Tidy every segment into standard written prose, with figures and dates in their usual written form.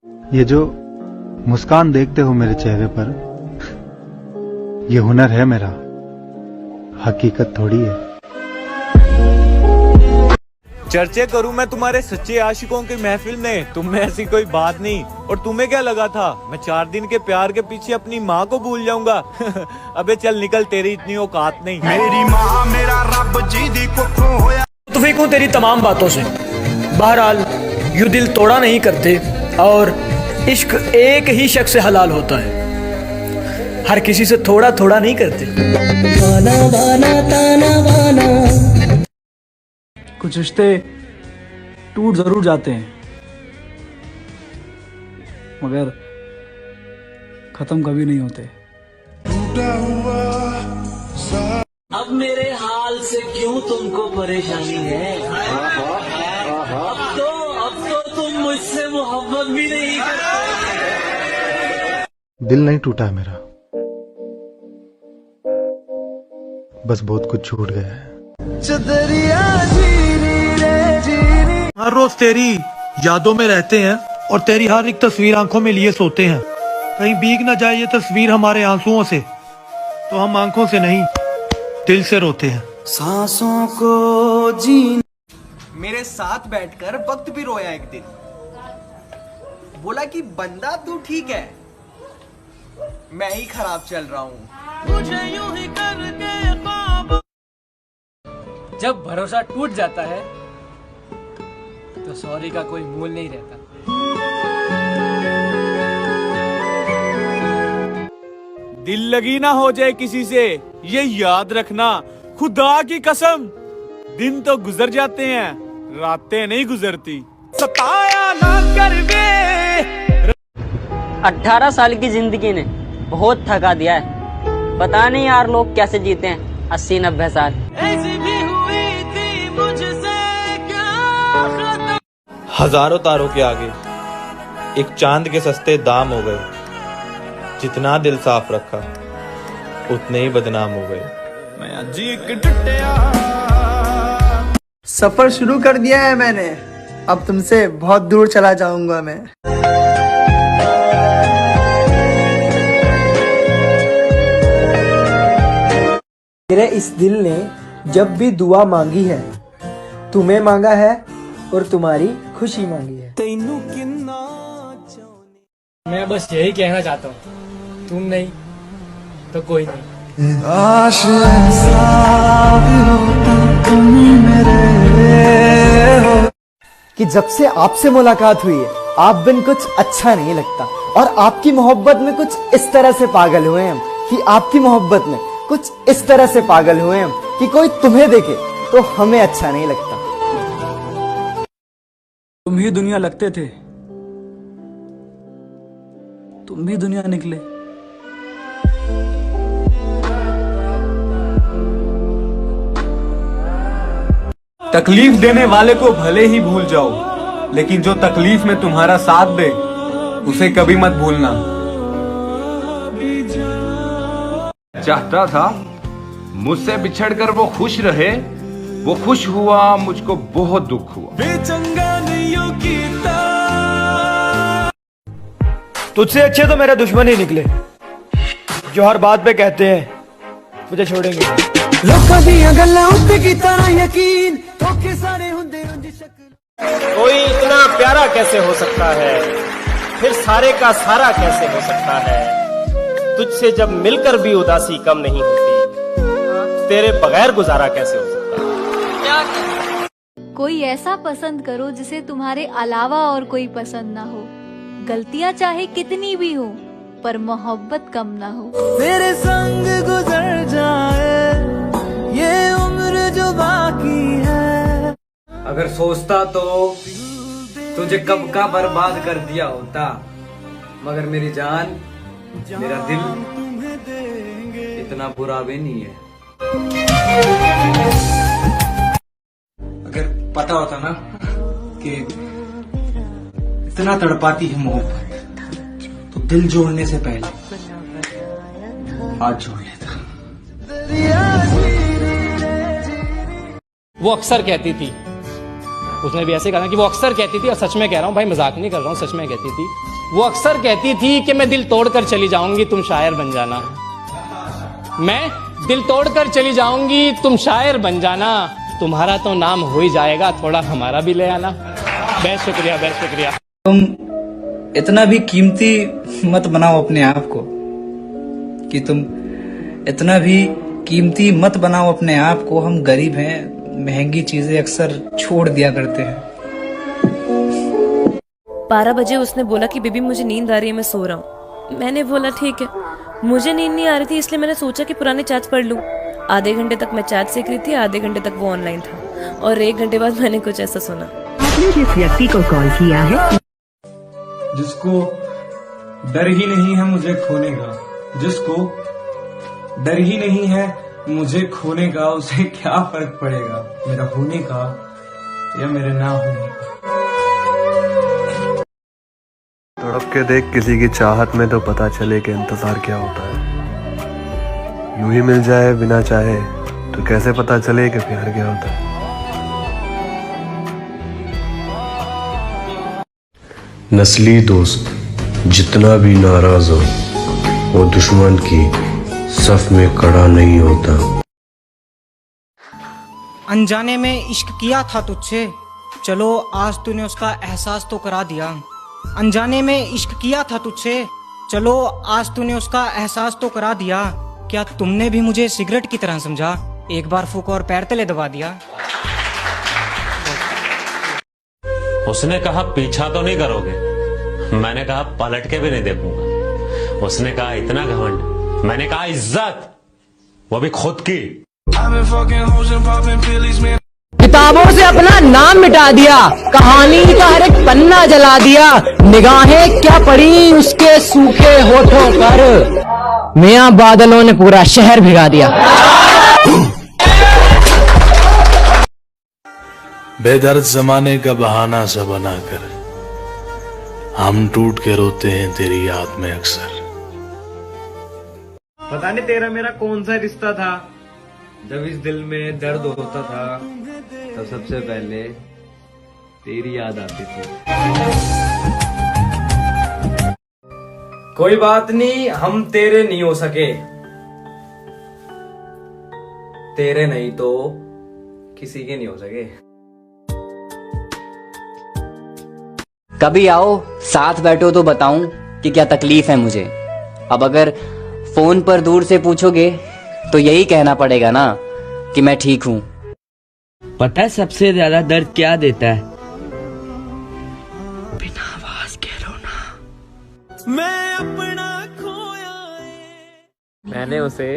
ये जो मुस्कान देखते हो मेरे चेहरे पर, ये हुनर है मेरा, हकीकत थोड़ी है। चर्चे करूं मैं तुम्हारे सच्चे आशिकों की महफिल में, तुम में ऐसी कोई बात नहीं। और तुम्हें क्या लगा था मैं 4 दिन के प्यार के पीछे अपनी माँ को भूल जाऊंगा? अबे चल निकल, तेरी इतनी औकात नहीं। मेरी माँ मेरा रब जी दी कुखों होया। मुत्तफिक हूं तेरी तमाम बातों से। बहरहाल यूं दिल तोड़ा नहीं करते, और इश्क एक ही शख्स से हलाल होता है, हर किसी से थोड़ा थोड़ा नहीं करते। बाना बाना ताना बाना। कुछ रिश्ते टूट जरूर जाते हैं, मगर खत्म कभी नहीं होते। अब मेरे हाल से क्यों तुमको परेशानी है? अब तो तुम मुझसे मोहब्बत भी नहीं करते। दिल नहीं टूटा है मेरा, बस बहुत कुछ छूट गया है। हर रोज तेरी यादों में रहते हैं, और तेरी हर एक तस्वीर आंखों में लिए सोते हैं। कहीं भीग न जाए ये तस्वीर हमारे आंसुओं से, तो हम आंखों से नहीं दिल से रोते हैं। सांसों को जीना। मेरे साथ बैठकर वक्त भी रोया एक दिन, बोला कि बंदा तू ठीक है, मैं ही खराब चल रहा हूँ। मुझे यूं ही करके जब भरोसा टूट जाता है तो सॉरी का कोई मूल नहीं रहता। दिल लगी ना हो जाए किसी से, ये याद रखना, खुदा की कसम। दिन तो गुजर जाते हैं, रातें नहीं गुजरती। सताया ना कर वे। 18 साल की जिंदगी ने बहुत थका दिया है। पता नहीं यार लोग कैसे जीते हैं 80-90 साल। ऐसी भी हुई थी मुझसे क्या खता। हजारों तारों के आगे एक चांद के सस्ते दाम हो गए। जितना दिल साफ रखा उतने ही बदनाम हो गए। मैं अजी एक टुटिया। सफर शुरू कर दिया है मैंने, अब तुमसे बहुत दूर चला जाऊंगा मैं। मेरे इस दिल ने जब भी दुआ मांगी है, तुम्हें मांगा है और तुम्हारी खुशी मांगी है। तेनू किन्ना मैं बस यही कहना चाहता हूँ, तुम नहीं तो कोई नहीं। कि जब से आपसे मुलाकात हुई है, आप बिन कुछ अच्छा नहीं लगता, और आपकी मोहब्बत में कुछ इस तरह से पागल हुए हम कि आपकी मोहब्बत में कुछ इस तरह से पागल हुए हम कि कोई तुम्हें देखे तो हमें अच्छा नहीं लगता। तुम ही दुनिया लगते थे, तुम भी दुनिया निकले। तकलीफ देने वाले को भले ही भूल जाओ, लेकिन जो तकलीफ में तुम्हारा साथ दे उसे कभी मत भूलना। चाहता था मुझसे बिछड़कर वो खुश रहे, वो खुश हुआ, मुझको बहुत दुख हुआ। तुझसे अच्छे तो मेरे दुश्मन ही निकले, जो हर बात पे कहते हैं मुझे छोड़ेंगे। कोई इतना प्यारा कैसे हो सकता है, फिर सारे का सारा कैसे हो सकता है। तुझसे जब मिलकर भी उदासी कम नहीं होती, तेरे बगैर गुजारा कैसे हो सकता है। कोई ऐसा पसंद करो जिसे तुम्हारे अलावा और कोई पसंद ना हो। गलतियां चाहे कितनी भी हो, पर मोहब्बत कम ना हो। तेरे संग गुजर जाए ये उम्र जो बाकी है। अगर सोचता तो तुझे कब का बर्बाद कर दिया होता, मगर मेरी जान, मेरा दिल इतना बुरा भी नहीं है। अगर पता होता ना कि इतना तड़पाती है मोहब्बत, तो दिल जोड़ने से पहले हाथ जोड़ लेता। वो अक्सर कहती थी उसने भी ऐसे कहा कि वो अक्सर कहती थी, और सच में कह रहा हूँ भाई, मजाक नहीं कर रहा हूँ, सच में कहती थी, वो अक्सर कहती थी कि मैं दिल तोड़कर चली जाऊंगी, तुम शायर बन जाना। मैं दिल तोड़कर चली जाऊंगी, तुम शायर बन जाना, तुम्हारा तो नाम हो ही जाएगा, थोड़ा हमारा भी ले आना। बहुत शुक्रिया, बहुत शुक्रिया। तुम इतना भी कीमती मत बनाओ अपने आप को, कि तुम इतना भी कीमती मत बनाओ अपने आप को। हम गरीब हैं, महंगी चीजें अक्सर छोड़ दिया करते हैं। 12 बजे उसने बोला कि बेबी मुझे नींद आ रही है, मैं सो रहा हूँ। मैंने बोला ठीक है। मुझे नींद नहीं आ रही थी, इसलिए मैंने सोचा कि पुराने चैट्स पढ़ लूँ। आधे घंटे तक मैं चैट सीख रही थी, आधे घंटे तक वो ऑनलाइन था, और 1 घंटे बाद मैंने कुछ ऐसा सुना। आपने जिस व्यक्ति को कॉल किया है, जिसको डर ही नहीं है मुझे खोने का, जिसको डर ही नहीं है मुझे खोने का, उसे क्या फर्क पड़ेगा मेरा होने का या मेरे ना होने का। तड़प के देख किसी की चाहत में, तो पता चले कि इंतजार क्या होता है। यूं ही मिल जाए बिना चाहे, तो कैसे पता चले कि प्यार क्या होता है। नस्ली दोस्त जितना भी नाराज हो, वो दुश्मन की सफ में खड़ा नहीं होता। अनजाने में इश्क किया था तुझसे, चलो आज तूने उसका एहसास तो करा दिया। अनजाने में इश्क किया था तुझसे, चलो आज तूने उसका एहसास तो करा दिया। क्या तुमने भी मुझे सिगरेट की तरह समझा, एक बार फूंका और पैर तले दबा दिया। उसने कहा पीछा तो नहीं करोगे, मैंने कहा पलट के भी नहीं देखूंगा। उसने कहा इतना घमंड, मैंने कहा इज्जत, वो भी खुद की। किताबों से अपना नाम मिटा दिया, कहानी का हर एक पन्ना जला दिया, निगाहें क्या पड़ी उसके सूखे होठों पर, मियां बादलों ने पूरा शहर भिगा दिया। बेदर्द जमाने का बहाना सा बनाकर हम टूट के रोते हैं तेरी याद में अक्सर। पता नहीं तेरा मेरा कौन सा रिश्ता था, जब इस दिल में दर्द होता था, तब सबसे पहले तेरी याद आती थी। कोई बात नहीं, हम तेरे नहीं हो सके, तेरे नहीं तो किसी के नहीं हो सके। कभी आओ साथ बैठो तो बताऊं कि क्या तकलीफ है मुझे। अब अगर फोन पर दूर से पूछोगे तो यही कहना पड़ेगा ना कि मैं ठीक हूं। पता है सबसे ज्यादा दर्द क्या देता है? बिना आवाज के रोना। मैं अपना खोया। मैंने उसे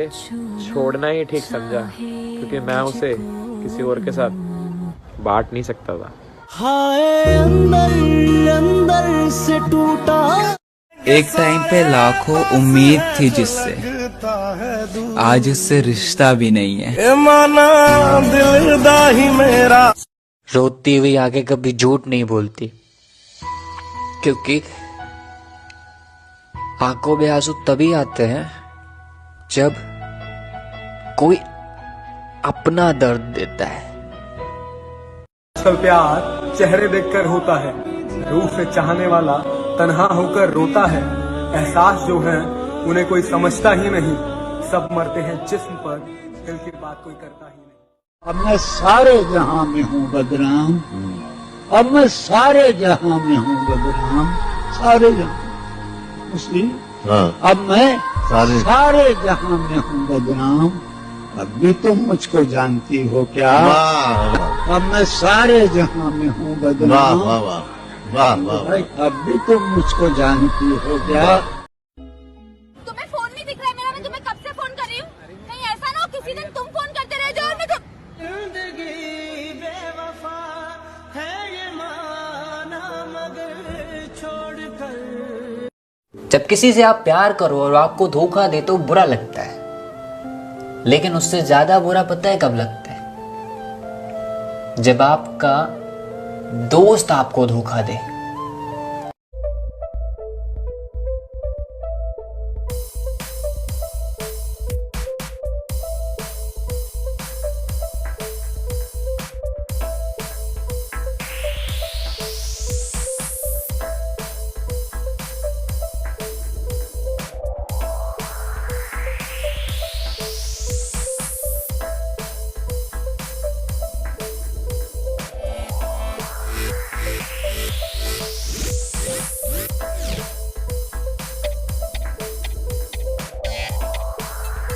छोड़ना ही ठीक समझा, क्योंकि मैं उसे किसी और के साथ बांट नहीं सकता था। हाय अंदर अंदर से टूटा। एक टाइम पे लाखों उम्मीद थी जिससे, आज उससे रिश्ता भी नहीं है। माना दिलदा ही मेरा। रोती हुई आगे कभी झूठ नहीं बोलती, क्योंकि आंखों में आंसू तभी आते हैं जब कोई अपना दर्द देता है। असल प्यार चेहरे देखकर होता है, रूह से चाहने वाला तन्हा होकर रोता है। एहसास जो है उन्हें कोई समझता ही नहीं, सब मरते हैं जिस्म पर, दिल की बात कोई करता ही नहीं। अब मैं सारे जहां में हूँ बदनाम, अब मैं सारे जहां में हूँ बदनाम, सारे जहां मुस्लिम। अब मैं सारे जहां में हूँ बदनाम, अब भी तुम मुझको जानती हो क्या? अब मैं सारे जहां में हूँ बदनाम, अब भी तुम मुझको जानती हो क्या? तुम्हें फोन नहीं दिख रहा है मेरा, मैं तुम्हें कब से फोन कर रही हूँ। कहीं ऐसा ना हो किसी दिन तुम फोन करते रह जाओ और मैं जब किसी से आप प्यार करो और आपको धोखा दे तो बुरा लगता है, लेकिन उससे ज्यादा बुरा पता है कब लगता है? जब आपका दोस्त आपको धोखा दे।